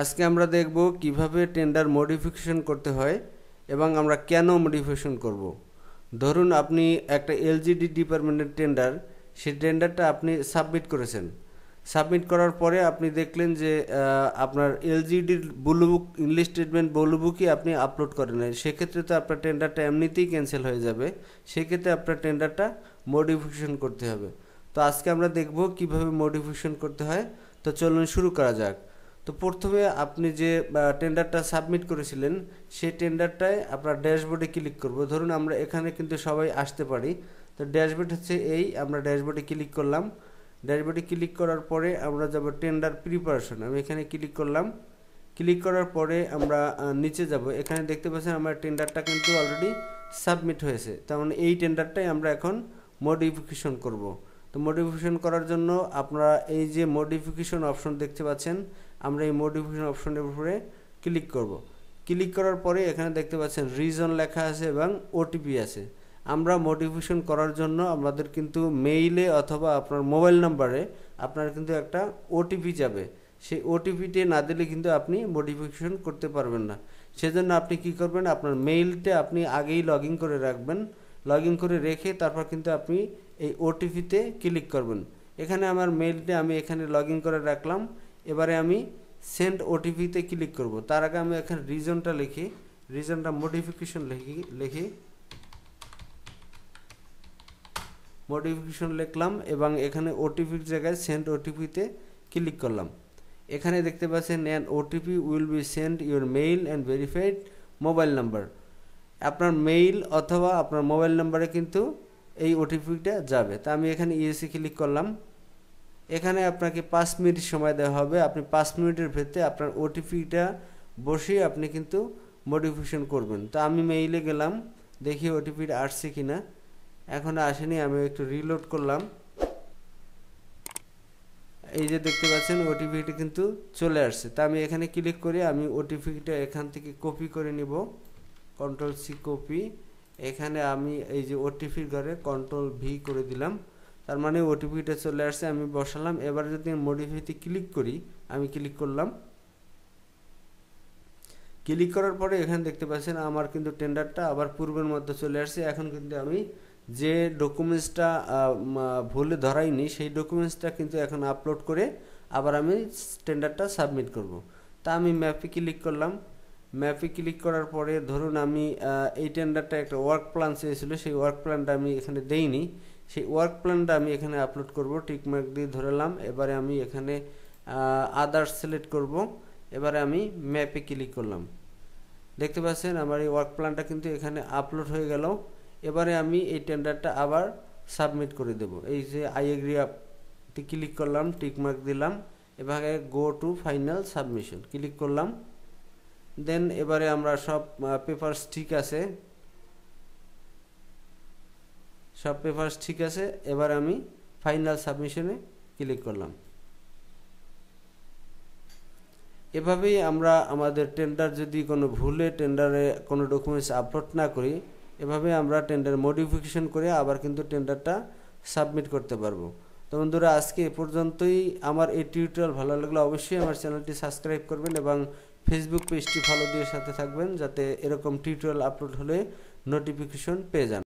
আজকে আমরা দেখব কিভাবে টেন্ডার মডিফিকেশন করতে হয় এবং আমরা কেন মডিফিকেশন করব। ধরুন আপনি একটা এলজিডি ডিপার্টমেন্টের টেন্ডার, সেই টেন্ডারটা আপনি সাবমিট করেছেন। সাবমিট করার পরে আপনি দেখলেন যে আপনার এলজিডির blue book English statement blue বুকই আপনি আপলোড করেন নাই, সেক্ষেত্রে তো আপনার টেন্ডারটা এমনিতেই ক্যান্সেল হয়ে যাবে। সেক্ষেত্রে আপনার টেন্ডারটা মডিফিকেশন করতে হবে। তো আজকে আমরা দেখব কিভাবে মডিফিকেশন করতে হয়। তো চলুন শুরু করা যাক। তো প্রথমে আপনি যে টেন্ডারটা সাবমিট করেছিলেন সেই টেন্ডারটায় আপনার ড্যাশবোর্ডে ক্লিক করব। ধরুন আমরা এখানে কিন্তু সবাই আসতে পারি। তো ড্যাশবোর্ড হচ্ছে এই, আমরা ড্যাশবোর্ডে ক্লিক করলাম। ড্যাশবোর্ডে ক্লিক করার পরে আমরা যাব টেন্ডার প্রিপারেশন, আমি এখানে ক্লিক করলাম। ক্লিক করার পরে আমরা নিচে যাব। এখানে দেখতে পাচ্ছেন আমার টেন্ডারটা কিন্তু অলরেডি সাবমিট হয়েছে, তার মানে এই টেন্ডারটাই আমরা এখন মডিফিকেশন করব। তো মডিফিকেশন করার জন্য আপনারা এই যে মডিফিকেশন অপশন দেখতে পাচ্ছেন, আমরা এই মডিফিকেশন অপশনের উপরে ক্লিক করব। ক্লিক করার পরে এখানে দেখতে পাচ্ছেন রিজন লেখা আছে এবং ওটিপি আছে। আমরা মডিফিকেশন করার জন্য আমাদের কিন্তু মেইলে অথবা আপনার মোবাইল নাম্বারে আপনার কিন্তু একটা ওটিপি যাবে। সেই ওটিপিটি না দিলে কিন্তু আপনি মডিফিকেশন করতে পারবেন না। সেজন্য আপনি কি করবেন, আপনার মেইলটা আপনি আগেই লগ ইন করে রাখবেন। লগ ইন করে রেখে তারপর কিন্তু আপনি এই ওটিপিতে ক্লিক করবেন। এখানে আমার মেইলটা আমি এখানে লগ ইন করে রাখলাম। এবারে আমি সেন্ড ওটিপিতে ক্লিক করব। তার আগে আমি এখানে রিজনটা লিখি, রিজনটা মডিফিকেশন লিখি মডিফিকেশন লিখলাম এবং এখানে ওটিপির জায়গায় সেন্ড ওটিপিতে ক্লিক করলাম। এখানে দেখতে পাচ্ছেন an OTP will be send your mail and verified mobile number. আপনার মেইল অথবা আপনার মোবাইল নাম্বারে কিন্তু এই ওটিপিটা যাবে। তা আমি এখানে ইয়েসে ক্লিক করলাম। এখানে আপনাকে 5 মিনিট সময় দেওয়া হবে। আপনি 5 মিনিটের ভেতরে আপনার ওটিপিটা বসিয়ে আপনি কিন্তু মডিফিকেশন করবেন। তো আমি মেইলে গেলাম, দেখি ওটিপিটা আসছে কিনা। এখন আসেনি, আমি একটু রিলোড করলাম। এই যে দেখতে পাচ্ছেন ওটিপিটা কিন্তু চলে আসছে। তা আমি এখানে ক্লিক করে আমি ওটিপিটা এখান থেকে কপি করে নিব, কন্ট্রোল সি কপি। এখানে আমি এই যে ওটিপির ঘরে কন্ট্রোল ভি করে দিলাম, তার মানে ওটিপিটা চলে আসছে, আমি বসালাম। এবার যদি মডিফাইতে ক্লিক করি, আমি ক্লিক করলাম। ক্লিক করার পরে এখানে দেখতে পাচ্ছেন আমার কিন্তু টেন্ডারটা আবার পূর্বের মধ্যে চলে আসছে। এখন কিন্তু আমি যে ডকুমেন্টসটা ভুলে ধরাইনি সেই ডকুমেন্টসটা কিন্তু এখন আপলোড করে আবার আমি টেন্ডারটা সাবমিট করব। তা আমি ম্যাপে ক্লিক করলাম। ম্যাপে ক্লিক করার পরে ধরুন আমি এই টেন্ডারটা একটা ওয়ার্ক প্ল্যান চেয়েছিল, সেই ওয়ার্ক প্ল্যানটা আমি এখানে দেইনি। সেই ওয়ার্ক প্ল্যানটা আমি এখানে আপলোড করব, টিকমার্ক দিয়ে ধরলাম। এবারে আমি এখানে আদার্স সিলেক্ট করব। এবারে আমি ম্যাপে ক্লিক করলাম। দেখতে পাচ্ছেন আমার এই ওয়ার্ক প্ল্যানটা কিন্তু এখানে আপলোড হয়ে গেল। এবারে আমি এই টেন্ডারটা আবার সাবমিট করে দেব। এই যে আই এগ্রি আপতে ক্লিক করলাম, টিকমার্ক দিলাম। এবারে go to final submission click করলাম। দেন এবারে আমরা সব পেপারস ঠিক আছে, সব পেপারস ঠিক আছে। এবার আমি ফাইনাল সাবমিশনে ক্লিক করলাম। এভাবেই আমরা আমাদের টেন্ডার যদি কোনো ভুলে টেন্ডারে কোনো ডকুমেন্টস আপলোড না করি, এভাবে আমরা টেন্ডার মডিফিকেশন করে আবার কিন্তু টেন্ডারটা সাবমিট করতে পারবো। তো বন্ধুরা আজকে এ পর্যন্তই। আমার এই টিউটোরিয়াল ভালো লাগলে অবশ্যই আমার চ্যানেলটি সাবস্ক্রাইব করবেন এবং ফেসবুক পেজটি ফলো দিয়ে সাথে থাকবেন, যাতে এরকম টিউটোরিয়াল আপলোড হলে নোটিফিকেশন পেয়ে যান।